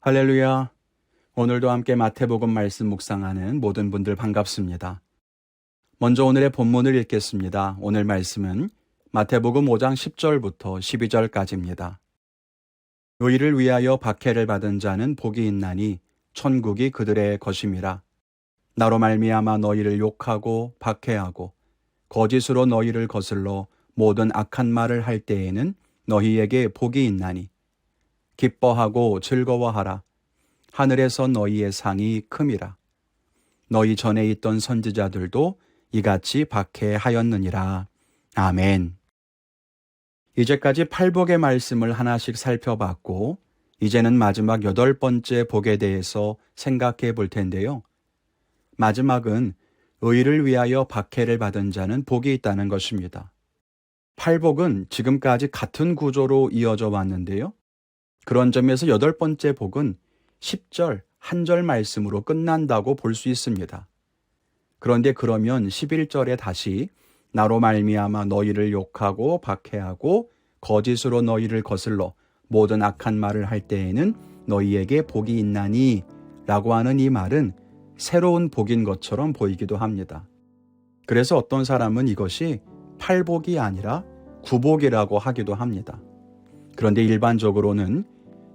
할렐루야. 오늘도 함께 마태복음 말씀 묵상하는 모든 분들 반갑습니다. 먼저 오늘의 본문을 읽겠습니다. 오늘 말씀은 마태복음 5장 10절부터 12절까지입니다. 의를 위하여 박해를 받은 자는 복이 있나니 천국이 그들의 것임이라. 나로 말미암아 너희를 욕하고 박해하고 거짓으로 너희를 거슬러 모든 악한 말을 할 때에는 너희에게 복이 있나니 기뻐하고 즐거워하라. 하늘에서 너희의 상이 큼이라. 너희 전에 있던 선지자들도 이같이 박해하였느니라. 아멘. 이제까지 팔복의 말씀을 하나씩 살펴봤고 이제는 마지막 8번째 복에 대해서 생각해 볼 텐데요. 마지막은 의를 위하여 박해를 받은 자는 복이 있다는 것입니다. 팔복은 지금까지 같은 구조로 이어져 왔는데요. 그런 점에서 8번째 복은 10절, 한 절 말씀으로 끝난다고 볼 수 있습니다. 그런데 그러면 11절에 다시 나로 말미암아 너희를 욕하고 박해하고 거짓으로 너희를 거슬러 모든 악한 말을 할 때에는 너희에게 복이 있나니 라고 하는 이 말은 새로운 복인 것처럼 보이기도 합니다. 그래서 어떤 사람은 이것이 팔복이 아니라 구복이라고 하기도 합니다. 그런데 일반적으로는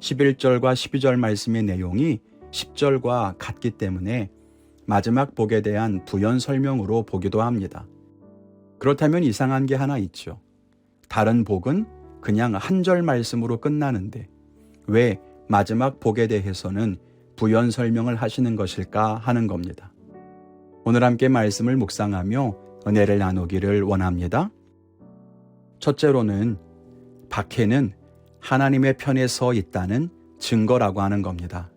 11절과 12절 말씀의 내용이 10절과 같기 때문에 마지막 복에 대한 부연 설명으로 보기도 합니다. 그렇다면 이상한 게 하나 있죠. 다른 복은 그냥 한 절 말씀으로 끝나는데 왜 마지막 복에 대해서는 부연 설명을 하시는 것일까 하는 겁니다. 오늘 함께 말씀을 묵상하며 은혜를 나누기를 원합니다. 첫째로는 박해는 하나님의 편에 서 있다는 증거라고 하는 겁니다.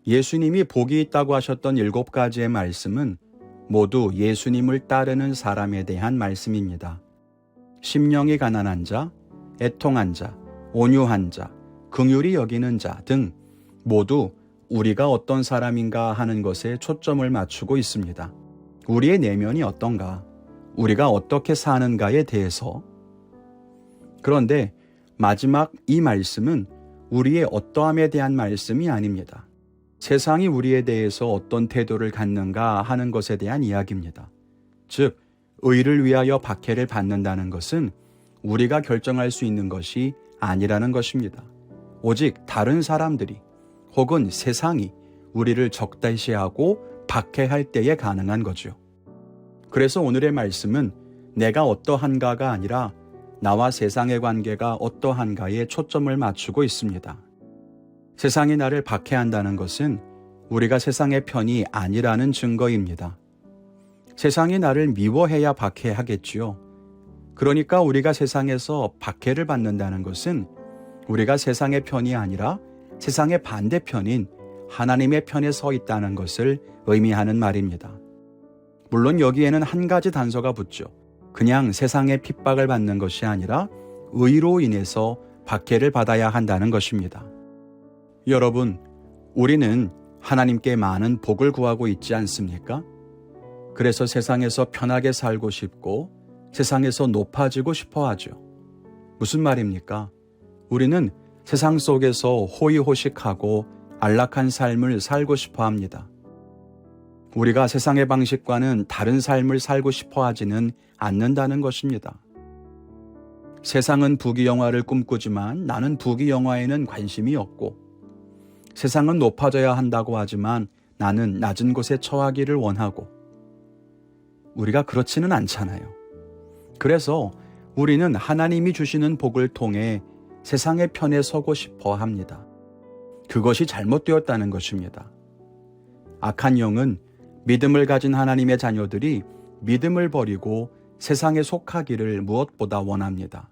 예수님이 복이 있다고 하셨던 7가지의 말씀은 모두 예수님을 따르는 사람에 대한 말씀입니다. 심령이 가난한 자, 애통한 자, 온유한 자, 긍휼히 여기는 자 등 모두 우리가 어떤 사람인가 하는 것에 초점을 맞추고 있습니다. 우리의 내면이 어떤가, 우리가 어떻게 사는가에 대해서. 그런데 마지막 이 말씀은 우리의 어떠함에 대한 말씀이 아닙니다. 세상이 우리에 대해서 어떤 태도를 갖는가 하는 것에 대한 이야기입니다. 즉, 의를 위하여 박해를 받는다는 것은 우리가 결정할 수 있는 것이 아니라는 것입니다. 오직 다른 사람들이 혹은 세상이 우리를 적대시하고 박해할 때에 가능한 거죠. 그래서 오늘의 말씀은 내가 어떠한가가 아니라 나와 세상의 관계가 어떠한가에 초점을 맞추고 있습니다. 세상이 나를 박해한다는 것은 우리가 세상의 편이 아니라는 증거입니다. 세상이 나를 미워해야 박해하겠지요. 그러니까 우리가 세상에서 박해를 받는다는 것은 우리가 세상의 편이 아니라 세상의 반대편인 하나님의 편에 서 있다는 것을 의미하는 말입니다. 물론 여기에는 한 가지 단서가 붙죠. 그냥 세상의 핍박을 받는 것이 아니라 의로 인해서 박해를 받아야 한다는 것입니다. 여러분, 우리는 하나님께 많은 복을 구하고 있지 않습니까? 그래서 세상에서 편하게 살고 싶고 세상에서 높아지고 싶어 하죠. 무슨 말입니까? 우리는 세상 속에서 호의호식하고 안락한 삶을 살고 싶어 합니다. 우리가 세상의 방식과는 다른 삶을 살고 싶어 하지는 않는다는 것입니다. 세상은 부귀영화를 꿈꾸지만 나는 부귀영화에는 관심이 없고, 세상은 높아져야 한다고 하지만 나는 낮은 곳에 처하기를 원하고, 우리가 그렇지는 않잖아요. 그래서 우리는 하나님이 주시는 복을 통해 세상의 편에 서고 싶어 합니다. 그것이 잘못되었다는 것입니다. 악한 영은 믿음을 가진 하나님의 자녀들이 믿음을 버리고 세상에 속하기를 무엇보다 원합니다.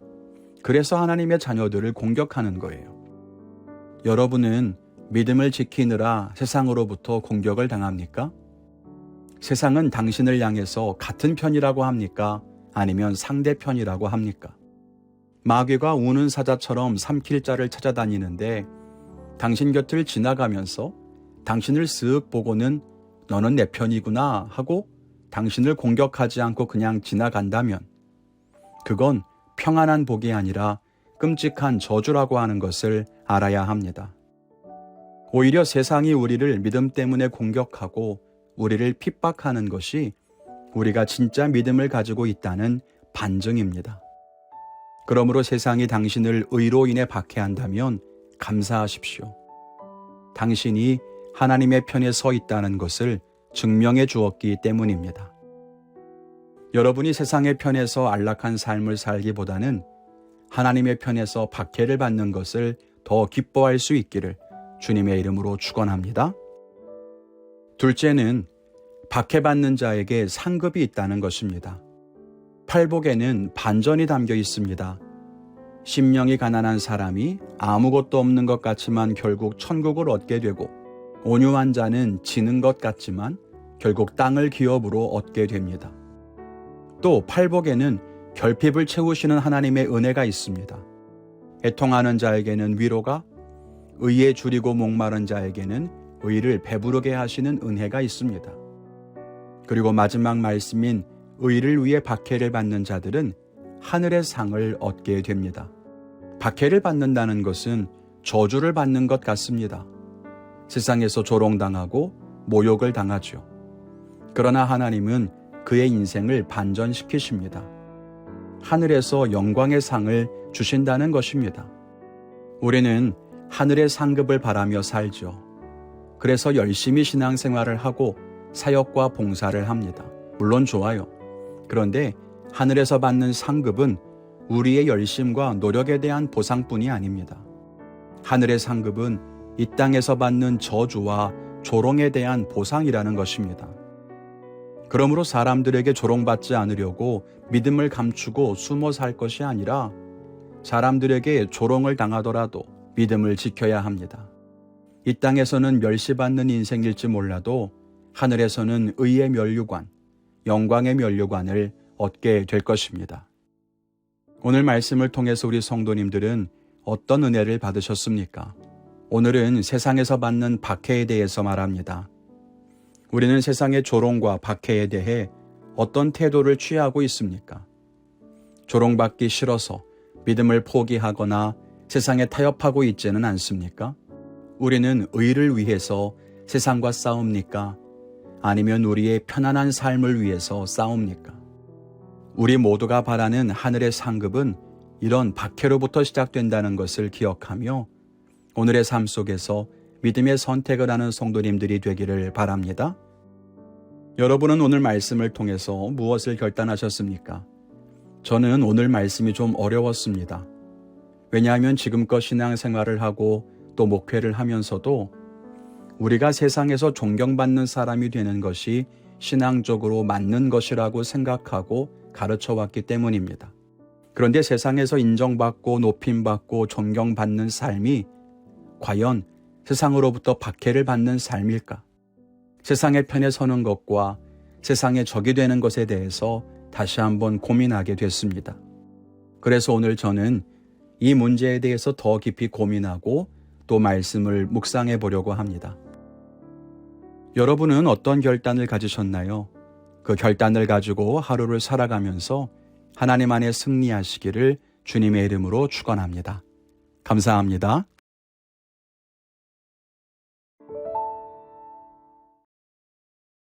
그래서 하나님의 자녀들을 공격하는 거예요. 여러분은 믿음을 지키느라 세상으로부터 공격을 당합니까? 세상은 당신을 향해서 같은 편이라고 합니까? 아니면 상대편이라고 합니까? 마귀가 우는 사자처럼 삼킬 자를 찾아다니는데 당신 곁을 지나가면서 당신을 쓱 보고는 너는 내 편이구나 하고 당신을 공격하지 않고 그냥 지나간다면 그건 평안한 복이 아니라 끔찍한 저주라고 하는 것을 알아야 합니다. 오히려 세상이 우리를 믿음 때문에 공격하고 우리를 핍박하는 것이 우리가 진짜 믿음을 가지고 있다는 반증입니다. 그러므로 세상이 당신을 의로 인해 박해한다면 감사하십시오. 당신이 하나님의 편에 서 있다는 것을 증명해 주었기 때문입니다. 여러분이 세상의 편에서 안락한 삶을 살기보다는 하나님의 편에서 박해를 받는 것을 더 기뻐할 수 있기를 주님의 이름으로 축원합니다. 둘째는 박해받는 자에게 상급이 있다는 것입니다. 팔복에는 반전이 담겨 있습니다. 심령이 가난한 사람이 아무것도 없는 것 같지만 결국 천국을 얻게 되고, 온유한 자는 지는 것 같지만 결국 땅을 기업으로 얻게 됩니다. 또 팔복에는 결핍을 채우시는 하나님의 은혜가 있습니다. 애통하는 자에게는 위로가, 의에 줄이고 목마른 자에게는 의를 배부르게 하시는 은혜가 있습니다. 그리고 마지막 말씀인 의를 위해 박해를 받는 자들은 하늘의 상을 얻게 됩니다. 박해를 받는다는 것은 저주를 받는 것 같습니다. 세상에서 조롱당하고 모욕을 당하죠. 그러나 하나님은 그의 인생을 반전시키십니다. 하늘에서 영광의 상을 주신다는 것입니다. 우리는 하늘의 상급을 바라며 살죠. 그래서 열심히 신앙생활을 하고 사역과 봉사를 합니다. 물론 좋아요. 그런데 하늘에서 받는 상급은 우리의 열심과 노력에 대한 보상뿐이 아닙니다. 하늘의 상급은 이 땅에서 받는 저주와 조롱에 대한 보상이라는 것입니다. 그러므로 사람들에게 조롱받지 않으려고 믿음을 감추고 숨어 살 것이 아니라 사람들에게 조롱을 당하더라도 믿음을 지켜야 합니다. 이 땅에서는 멸시받는 인생일지 몰라도 하늘에서는 의의 면류관, 영광의 면류관을 얻게 될 것입니다. 오늘 말씀을 통해서 우리 성도님들은 어떤 은혜를 받으셨습니까? 오늘은 세상에서 받는 박해에 대해서 말합니다. 우리는 세상의 조롱과 박해에 대해 어떤 태도를 취하고 있습니까? 조롱받기 싫어서 믿음을 포기하거나 세상에 타협하고 있지는 않습니까? 우리는 의를 위해서 세상과 싸웁니까? 아니면 우리의 편안한 삶을 위해서 싸웁니까? 우리 모두가 바라는 하늘의 상급은 이런 박해로부터 시작된다는 것을 기억하며 오늘의 삶 속에서 믿음의 선택을 하는 성도님들이 되기를 바랍니다. 여러분은 오늘 말씀을 통해서 무엇을 결단하셨습니까? 저는 오늘 말씀이 좀 어려웠습니다. 왜냐하면 지금껏 신앙생활을 하고 또 목회를 하면서도 우리가 세상에서 존경받는 사람이 되는 것이 신앙적으로 맞는 것이라고 생각하고 가르쳐왔기 때문입니다. 그런데 세상에서 인정받고 높임받고 존경받는 삶이 과연 세상으로부터 박해를 받는 삶일까? 세상의 편에 서는 것과 세상의 적이 되는 것에 대해서 다시 한번 고민하게 됐습니다. 그래서 오늘 저는 이 문제에 대해서 더 깊이 고민하고 또 말씀을 묵상해 보려고 합니다. 여러분은 어떤 결단을 가지셨나요? 그 결단을 가지고 하루를 살아가면서 하나님 안에 승리하시기를 주님의 이름으로 축원합니다. 감사합니다.